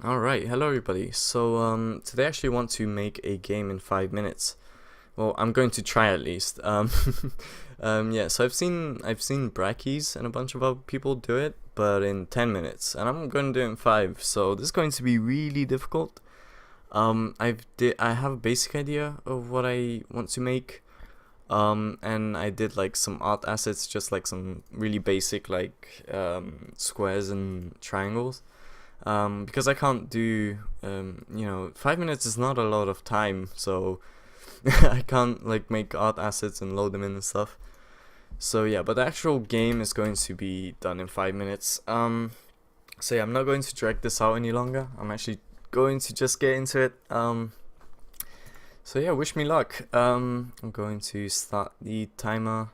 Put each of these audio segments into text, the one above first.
Alright, hello everybody. So today I actually want to make a game in 5 minutes. Well, I'm going to try at least. Yeah, so I've seen Brackeys and a bunch of other people do it, but in 10 minutes, and I'm going to do it in 5. So this is going to be really difficult. I have a basic idea of what I want to make. And I did like some art assets, just like some really basic like squares and triangles. Because I can't do, 5 minutes is not a lot of time, so I can't like make art assets and load them in and stuff. So yeah, but the actual game is going to be done in 5 minutes. So yeah, I'm not going to drag this out any longer. I'm actually going to just get into it. So yeah, wish me luck. I'm going to start the timer.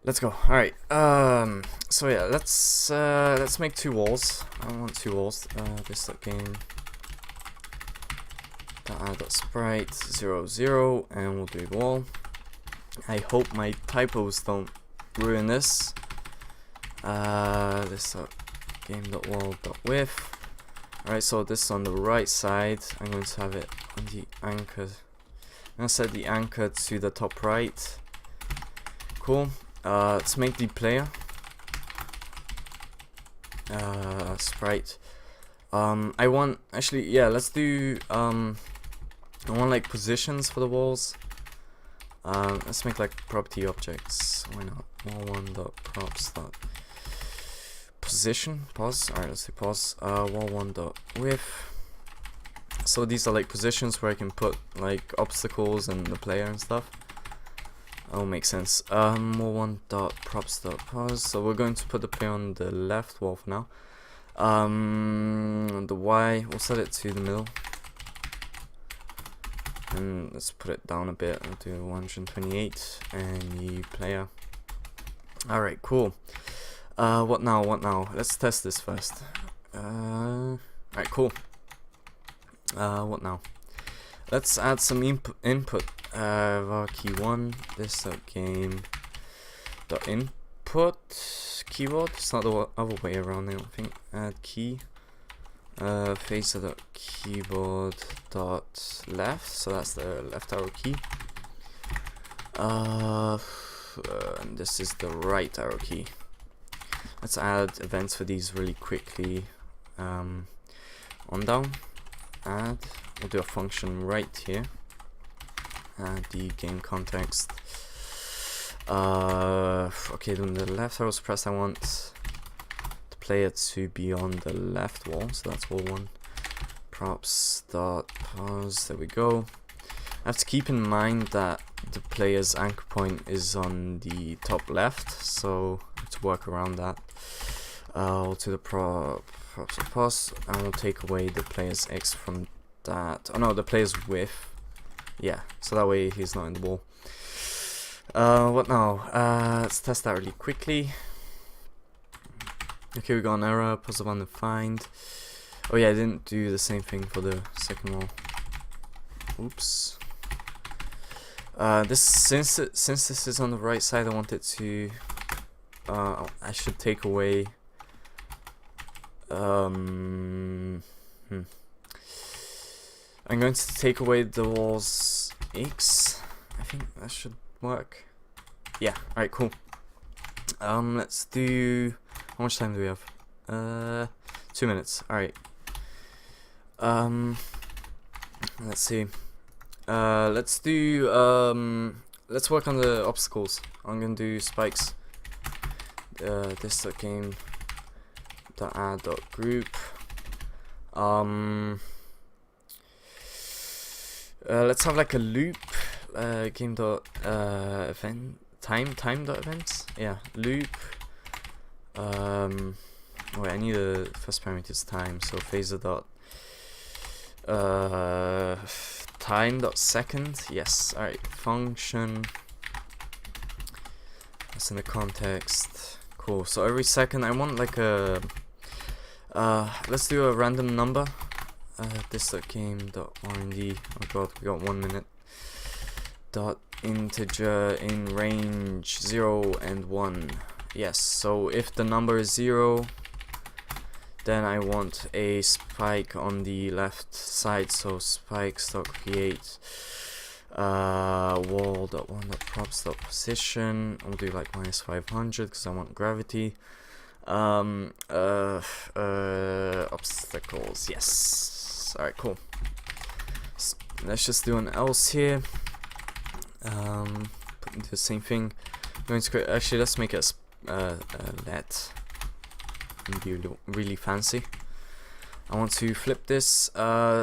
Let's go. All right. So yeah, let's make 2 walls. I want 2 walls. This game. Sprite 0 0, and we'll do wall. I hope my typos don't ruin this. This game.wall.width. Alright, so this is on the right side. I'm going to have it on the anchor. I'm going to set the anchor to the top right. Cool. Let's make the player. Sprite. Let's do, I want like positions for the walls. Let's make like property objects. Why not? Wall1.props. Position, pause. Alright, let's do pause. Wall1.width. So these are like positions where I can put like obstacles and the player and stuff. Oh, makes sense. Wall1.props.pause. So we're going to put the player on the left wall for now. The Y, we'll set it to the middle. And let's put it down a bit. We'll do 128 and the player. Alright, cool. What now? Let's test this first. Alright, cool. What now? Let's add some input. Var key1, this game dot input keyword. It's not the other way around, I don't think. Add key. Phaser dot keyboard dot left. So that's the left arrow key. And this is the right arrow key. Let's add events for these really quickly. On down, add. We'll do a function right here. Add the game context. Okay, then the left arrow is pressed. I want the player to be on the left wall, so that's wall 1. Props dot pause. There we go. I have to keep in mind that the player's anchor point is on the top left, so I have to work around that. We'll do the props dot pause, and we'll take away the player's X from that. Oh no, the player's width. Yeah, so that way he's not in the wall. What now? Let's test that really quickly. Okay, we got an error, positive undefined. Oh yeah, I didn't do the same thing for the second wall. Oops. Since this is on the right side, I want it to. I should take away. I'm going to take away the wall's X. I think that should work. Yeah. All right. Cool. Let's do. How much time do we have? 2 minutes. All right. Let's see. Let's do. Let's work on the obstacles. I'm gonna do spikes. This game. Add group. Let's have like a loop. Game event time dot events. Yeah, loop. Wait, I need the first parameter is time. So phaser dot time dot second. Yes. All right. Function. That's in the context. Cool. So every second, I want like a. Let's do a random number. This game dot rnd. Oh god, we got 1 minute. Dot integer in range 0 and 1. Yes. So if the number is 0, Then I want a spike on the left side, so spikes.create wall.1.props.position. I'll do like -500 because I want gravity. Obstacles, yes. Alright, cool. Let's just do an else here. Do the same thing. I'm going to create, actually, let's make it let and be really fancy. I want to flip this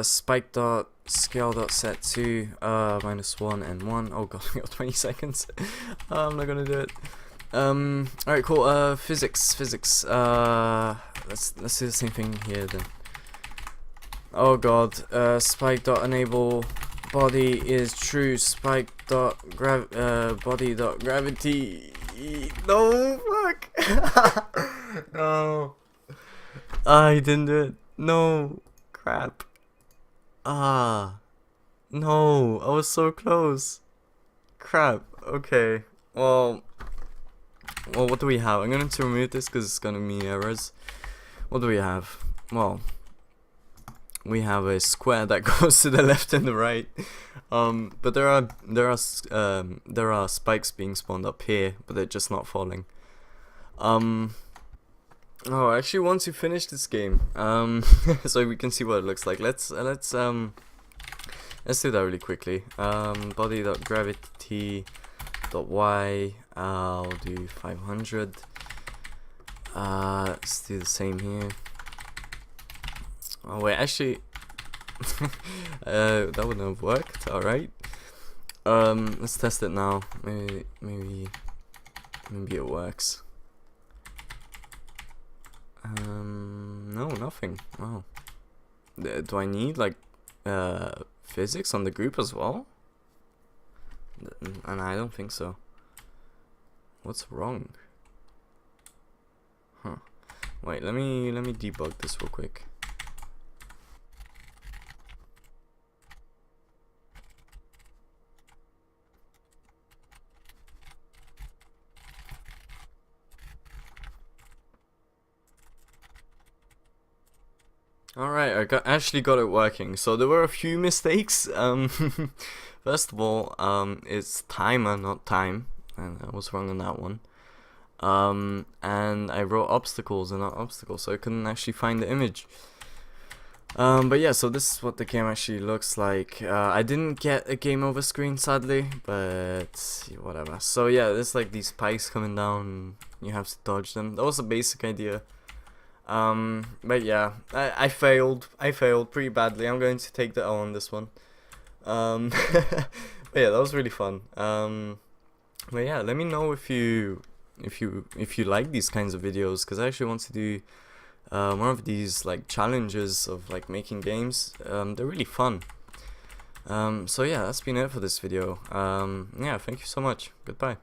spike dot scale dot set to -1 and 1. Oh god, we got 20 seconds. I'm not gonna do it. Alright, cool. Physics. Let's do the same thing here then. Oh god. Spike dot enable body is true. Spike dot body dot gravity. No, fuck. No. I didn't do it. No, crap. No, I was so close. Crap. Okay. Well, what do we have? I'm going to remove this because it's gonna be errors. What do we have? Well, we have a square that goes to the left and the right. But there are spikes being spawned up here, but they're just not falling. Oh, I actually want to finish this game. So we can see what it looks like. Let's do that really quickly. Body.gravity.y. I'll do 500. Let's do the same here. Oh wait, actually, that wouldn't have worked. All right. Let's test it now. Maybe it works. No, nothing. Oh, do I need like physics on the group as well? And I don't think so. What's wrong? Huh. Wait, let me debug this real quick. Alright, actually got it working. So there were a few mistakes. First of all, it's timer, not time, and I was wrong on that one. And I wrote obstacles and not obstacles, so I couldn't actually find the image. But yeah, so this is what the game actually looks like. I didn't get a game over screen, sadly, but whatever. So yeah, there's like these spikes coming down, you have to dodge them. That was the basic idea. But yeah, I failed pretty badly. I'm going to take the L on this one. But yeah, that was really fun. But yeah, let me know if you like these kinds of videos, because I actually want to do more of these like challenges of like making games. They're really fun. So yeah, that's been it for this video. Yeah, thank you so much. Goodbye.